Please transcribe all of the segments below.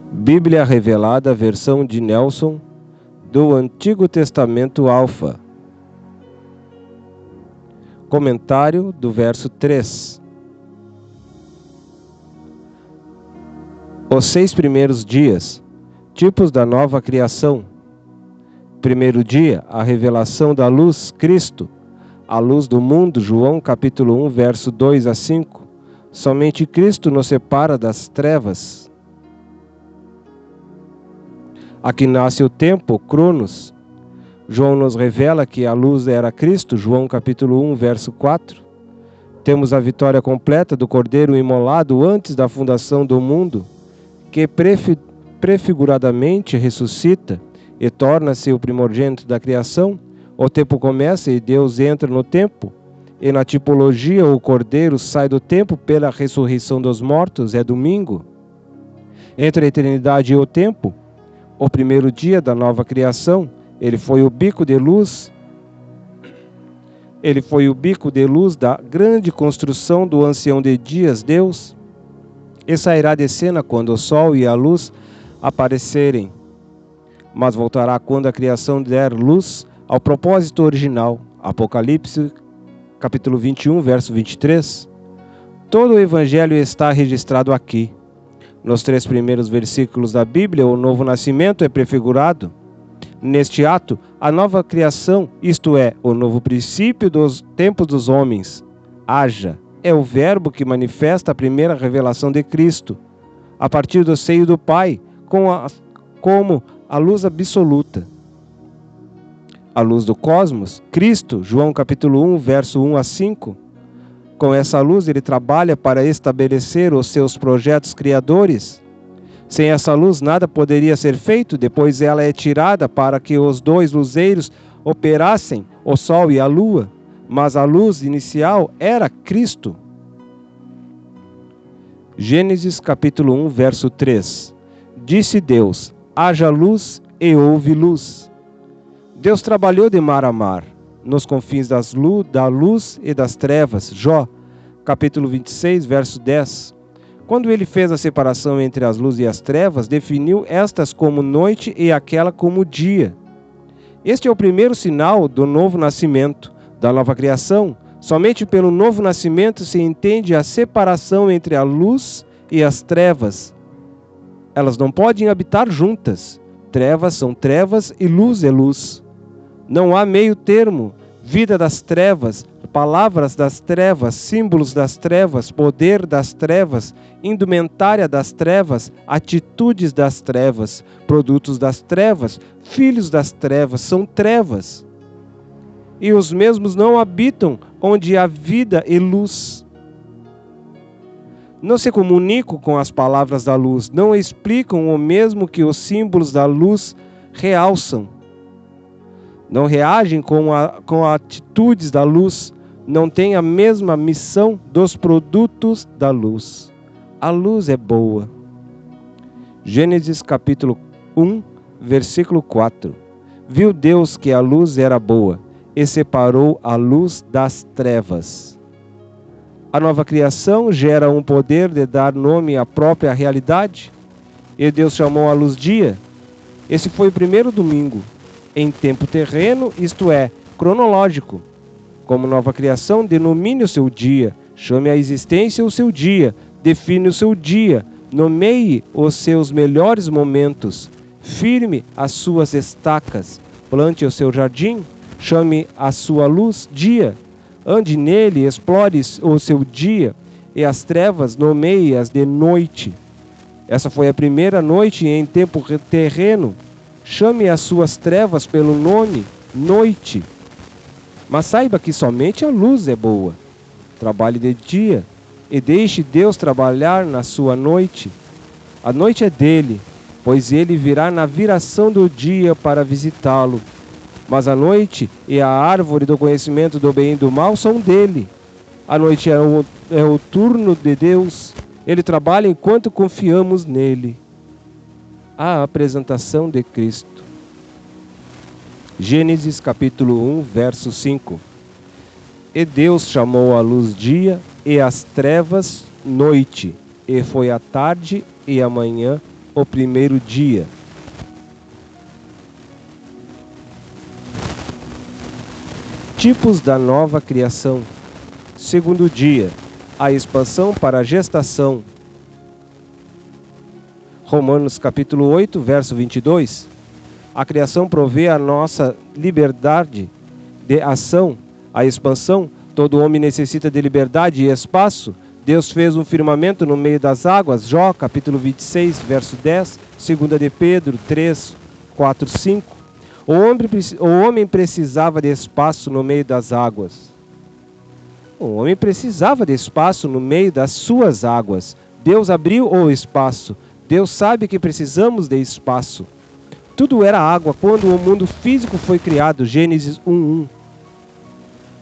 Bíblia Revelada, versão de Nelson, do Antigo Testamento Alfa. Comentário do verso 3. Os 6 primeiros dias, tipos da nova criação. Primeiro dia, a revelação da luz, Cristo, a luz do mundo, João capítulo 1, verso 2 a 5. Somente Cristo nos separa das trevas. Aqui nasce o tempo, Cronos. João nos revela que a luz era Cristo, João capítulo 1, verso 4. Temos a vitória completa do Cordeiro imolado antes da fundação do mundo, que prefiguradamente ressuscita e torna-se o primogênito da criação. O tempo começa e Deus entra no tempo, e na tipologia o Cordeiro sai do tempo pela ressurreição dos mortos, é domingo. Entre a eternidade e o tempo, o primeiro dia da nova criação, ele foi o bico de luz. Ele foi o bico de luz da grande construção do ancião de dias, Deus. E sairá de cena quando o sol e a luz aparecerem, mas voltará quando a criação der luz ao propósito original. Apocalipse, capítulo 21, verso 23. Todo o evangelho está registrado aqui. Nos 3 primeiros versículos da Bíblia, o novo nascimento é prefigurado. Neste ato, a nova criação, isto é, o novo princípio dos tempos dos homens, haja, é o verbo que manifesta a primeira revelação de Cristo, a partir do seio do Pai, como a luz absoluta. A luz do cosmos, Cristo, João capítulo 1, verso 1 a 5. Com essa luz ele trabalha para estabelecer os seus projetos criadores. Sem essa luz nada poderia ser feito, depois ela é tirada para que os 2 luzeiros operassem, o sol e a lua. Mas a luz inicial era Cristo. Gênesis capítulo 1, verso 3. Disse Deus: haja luz, e houve luz. Deus trabalhou de mar a mar, nos confins da luz e das trevas. Jó, capítulo 26, verso 10. Quando ele fez a separação entre as luzes e as trevas, definiu estas como noite e aquela como dia. Este é o primeiro sinal do novo nascimento, da nova criação. Somente pelo novo nascimento se entende a separação entre a luz e as trevas. Elas não podem habitar juntas. Trevas são trevas e luz é luz. Não há meio termo. Vida das trevas, palavras das trevas, símbolos das trevas, poder das trevas, indumentária das trevas, atitudes das trevas, produtos das trevas, filhos das trevas, são trevas. E os mesmos não habitam onde há vida e luz. Não se comunicam com as palavras da luz, não explicam o mesmo que os símbolos da luz realçam. Não reagem com atitudes da luz, não têm a mesma missão dos produtos da luz. A luz é boa. Gênesis capítulo 1, versículo 4. Viu Deus que a luz era boa, e separou a luz das trevas. A nova criação gera um poder de dar nome à própria realidade, e Deus chamou a luz dia. Esse foi o primeiro domingo, em tempo terreno, isto é, cronológico. Como nova criação, denomine o seu dia, chame à existência o seu dia, define o seu dia, nomeie os seus melhores momentos, firme as suas estacas, plante o seu jardim, chame a sua luz dia, ande nele, explore o seu dia, e as trevas nomeie-as de noite. Essa foi a primeira noite em tempo terreno. Chame as suas trevas pelo nome, noite. Mas saiba que somente a luz é boa. Trabalhe de dia e deixe Deus trabalhar na sua noite. A noite é dele, pois ele virá na viração do dia para visitá-lo. Mas a noite e a árvore do conhecimento do bem e do mal são dele. A noite é o turno de Deus. Ele trabalha enquanto confiamos nele. A apresentação de Cristo. Gênesis capítulo 1, verso 5. E Deus chamou a luz dia e as trevas noite, e foi a tarde e a manhã o primeiro dia. Tipos da nova criação. Segundo dia, a expansão para a gestação. Romanos capítulo 8, verso 22. A criação provê a nossa liberdade de ação. A expansão, todo homem necessita de liberdade e espaço. Deus fez um firmamento no meio das águas. Jó capítulo 26, verso 10. 2 de Pedro 3, 4, 5. O homem precisava de espaço no meio das águas. O homem precisava de espaço no meio das suas águas. Deus abriu o espaço. Deus sabe que precisamos de espaço. Tudo era água quando o mundo físico foi criado. Gênesis 1:1.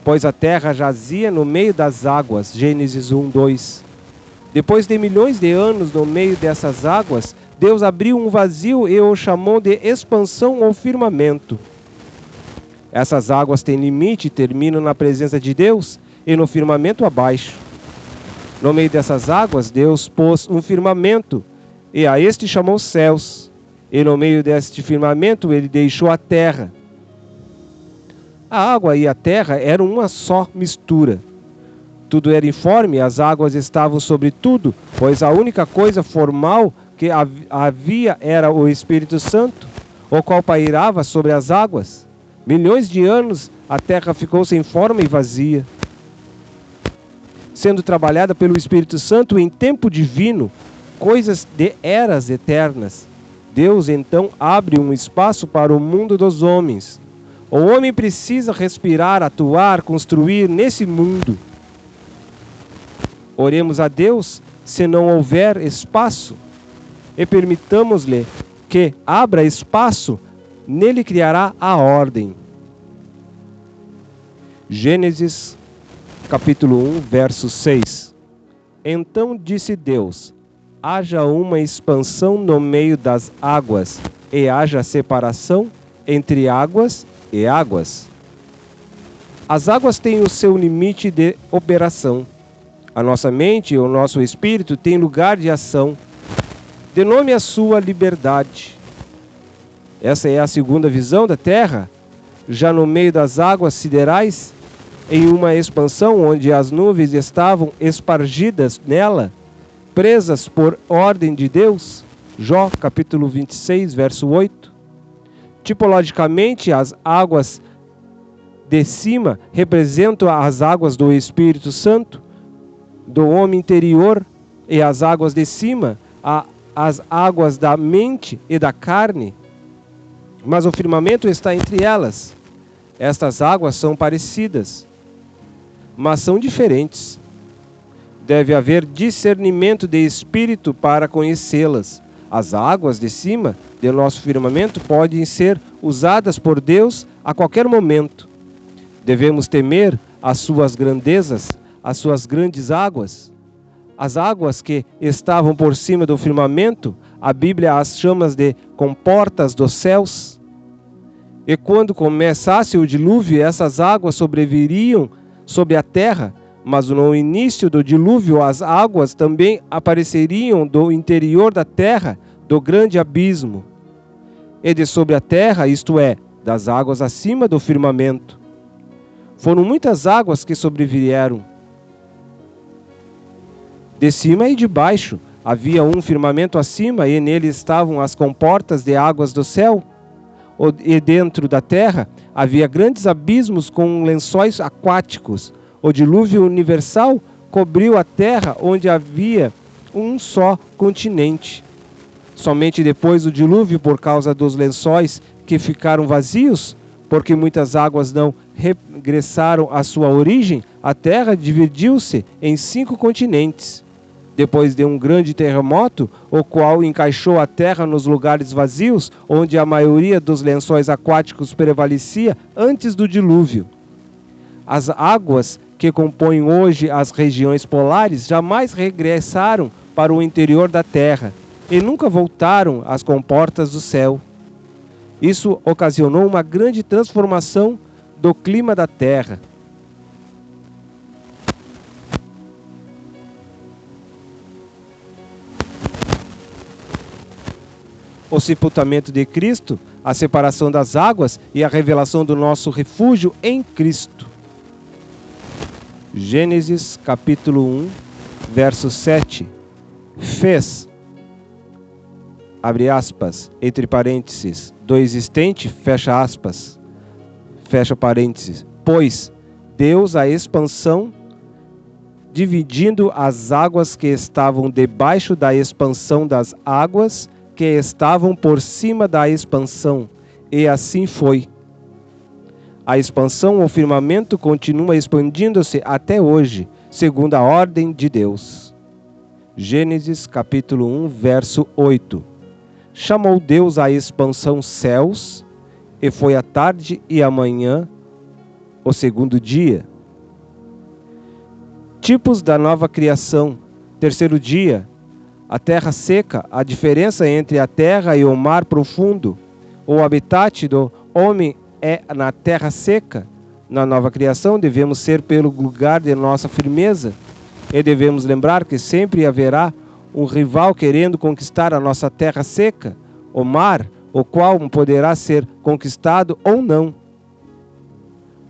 Pois a terra jazia no meio das águas. Gênesis 1:2. Depois de milhões de anos no meio dessas águas, Deus abriu um vazio e o chamou de expansão ou firmamento. Essas águas têm limite e terminam na presença de Deus e no firmamento abaixo. No meio dessas águas, Deus pôs um firmamento e a este chamou céus. E no meio deste firmamento, ele deixou a terra. A água e a terra eram uma só mistura. Tudo era informe, as águas estavam sobre tudo, pois a única coisa formal que havia era o Espírito Santo, o qual pairava sobre as águas. Milhões de anos a terra ficou sem forma e vazia. Sendo trabalhada pelo Espírito Santo em tempo divino, coisas de eras eternas. Deus então abre um espaço para o mundo dos homens. O homem precisa respirar, atuar, construir nesse mundo. Oremos a Deus se não houver espaço e permitamos-lhe que abra espaço, nele criará a ordem. Gênesis capítulo 1, verso 6. Então disse Deus: haja uma expansão no meio das águas, e haja separação entre águas e águas. As águas têm o seu limite de operação. A nossa mente e o nosso espírito têm lugar de ação. Dê nome à sua liberdade. Essa é a segunda visão da Terra, já no meio das águas siderais, em uma expansão onde as nuvens estavam espargidas nela, presas por ordem de Deus. Jó capítulo 26, verso 8. Tipologicamente, as águas de cima representam as águas do Espírito Santo, do homem interior, e as águas de cima, as águas da mente e da carne. Mas o firmamento está entre elas. Estas águas são parecidas, mas são diferentes. Deve haver discernimento de espírito para conhecê-las. As águas de cima do nosso firmamento podem ser usadas por Deus a qualquer momento. Devemos temer as suas grandezas, as suas grandes águas. As águas que estavam por cima do firmamento, a Bíblia as chama de comportas dos céus. E quando começasse o dilúvio, essas águas sobreviriam sobre a terra, mas no início do dilúvio as águas também apareceriam do interior da terra, do grande abismo, e de sobre a terra, isto é, das águas acima do firmamento. Foram muitas águas que sobrevieram. De cima e de baixo havia um firmamento acima, e nele estavam as comportas de águas do céu. E dentro da terra havia grandes abismos com lençóis aquáticos. O dilúvio universal cobriu a terra, onde havia um só continente. Somente depois do dilúvio, por causa dos lençóis que ficaram vazios, porque muitas águas não regressaram à sua origem, a terra dividiu-se em 5 continentes. Depois de um grande terremoto, o qual encaixou a terra nos lugares vazios, onde a maioria dos lençóis aquáticos prevalecia antes do dilúvio. As águas que compõem hoje as regiões polares jamais regressaram para o interior da terra e nunca voltaram às comportas do céu. Isso ocasionou uma grande transformação do clima da terra. o sepultamento de Cristo, a separação das águas e a revelação do nosso refúgio em Cristo. Gênesis capítulo 1, verso 7. Fez, abre aspas, entre parênteses, do existente, fecha aspas, fecha parênteses, pois Deus a expansão, dividindo as águas que estavam debaixo da expansão das águas que estavam por cima da expansão, e assim foi. A expansão, o firmamento, continua expandindo-se até hoje, segundo a ordem de Deus. Gênesis capítulo 1, verso 8. Chamou Deus a expansão céus, e foi a tarde e a manhã, o segundo dia. Tipos da nova criação. Terceiro dia, a terra seca, a diferença entre a terra e o mar profundo. O habitat do homem é na terra seca. Na nova criação devemos ser pelo lugar de nossa firmeza, e devemos lembrar que sempre haverá um rival querendo conquistar a nossa terra seca, o mar, o qual poderá ser conquistado ou não.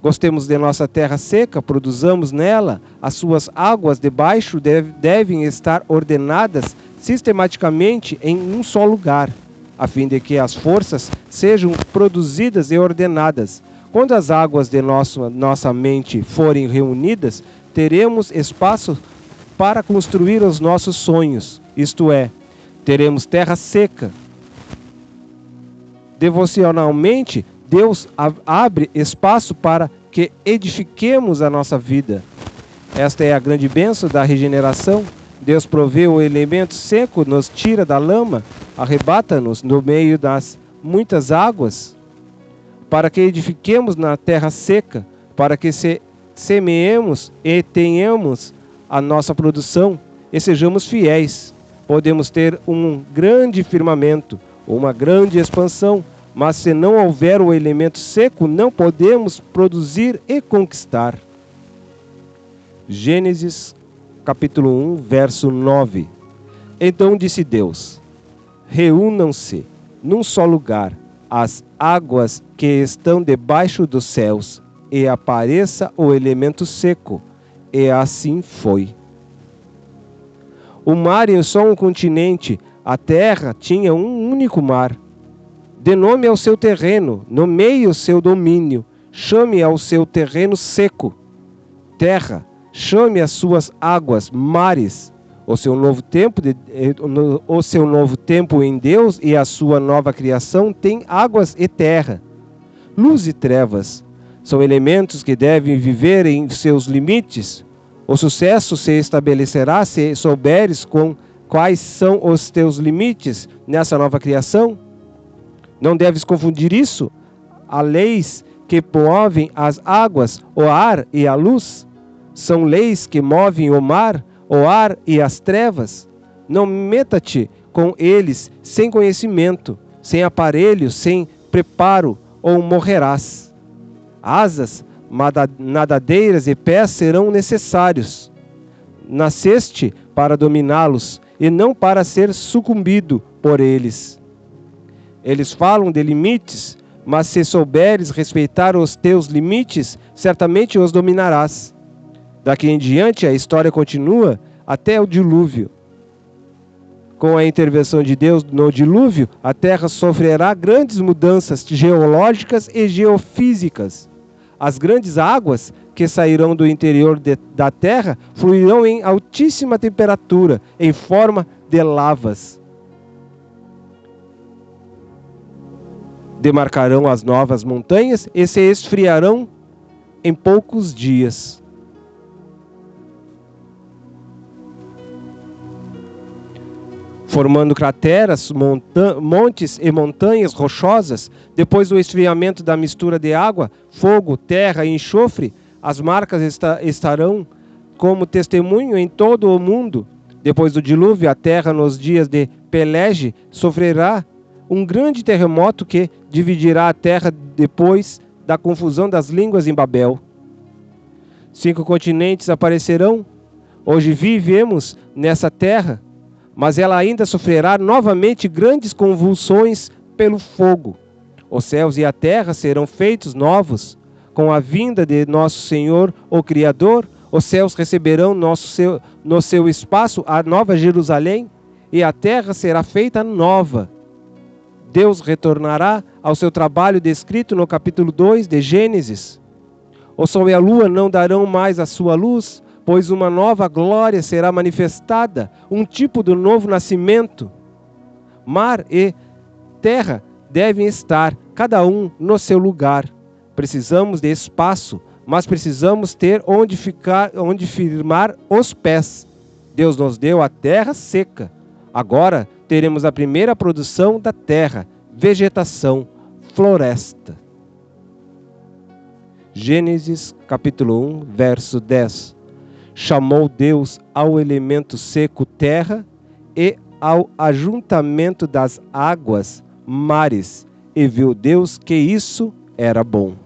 Gostemos de nossa terra seca, produzamos nela, as suas águas debaixo devem estar ordenadas sistematicamente em um só lugar, a fim de que as forças sejam produzidas e ordenadas. Quando as águas de nossa mente forem reunidas, teremos espaço para construir os nossos sonhos, isto é, teremos terra seca. Devocionalmente, Deus abre espaço para que edifiquemos a nossa vida. Esta é a grande bênção da regeneração. Deus provê o elemento seco, nos tira da lama, arrebata-nos no meio das muitas águas, para que edifiquemos na terra seca, para que semeemos e tenhamos a nossa produção e sejamos fiéis. Podemos ter um grande firmamento, uma grande expansão, mas se não houver o elemento seco, não podemos produzir e conquistar. Gênesis capítulo 1, verso 9. Então disse Deus: reúnam-se num só lugar as águas que estão debaixo dos céus, e apareça o elemento seco. E assim foi. O mar é só um continente, a terra tinha um único mar. Dê nome ao seu terreno, nomeie o seu domínio, chame ao seu terreno seco, terra, chame as suas águas, mares. O seu novo tempo em Deus e a sua nova criação tem águas e terra. Luz e trevas são elementos que devem viver em seus limites. O sucesso se estabelecerá se souberes quais são os teus limites nessa nova criação. Não deves confundir isso. Há leis que movem as águas, o ar e a luz. São leis que movem o mar, o ar e as trevas. Não meta-te com eles sem conhecimento, sem aparelho, sem preparo, ou morrerás. Asas, nadadeiras e pés serão necessários. Nasceste para dominá-los e não para ser sucumbido por eles. Eles falam de limites, mas se souberes respeitar os teus limites, certamente os dominarás. Daqui em diante a história continua até o dilúvio. Com a intervenção de Deus no dilúvio, a terra sofrerá grandes mudanças geológicas e geofísicas. As grandes águas que sairão do interior da terra fluirão em altíssima temperatura, em forma de lavas. Demarcarão as novas montanhas e se esfriarão em poucos dias. Formando crateras, montes e montanhas rochosas. Depois do esfriamento da mistura de água, fogo, terra e enxofre, as marcas estarão como testemunho em todo o mundo. Depois do dilúvio, a terra nos dias de Pelege sofrerá um grande terremoto que dividirá a terra depois da confusão das línguas em Babel. 5 continentes aparecerão. Hoje vivemos nessa terra, mas ela ainda sofrerá novamente grandes convulsões pelo fogo. Os céus e a terra serão feitos novos, com a vinda de nosso Senhor, o Criador. Os céus receberão no seu espaço a nova Jerusalém, e a terra será feita nova. Deus retornará ao seu trabalho descrito no capítulo 2 de Gênesis. O sol e a lua não darão mais a sua luz, pois uma nova glória será manifestada, um tipo do novo nascimento. Mar e terra devem estar, cada um no seu lugar. Precisamos de espaço, mas precisamos ter onde firmar os pés. Deus nos deu a terra seca. Agora teremos a primeira produção da terra, vegetação, floresta. Gênesis capítulo 1, verso 10. Chamou Deus ao elemento seco terra e ao ajuntamento das águas mares, e viu Deus que isso era bom.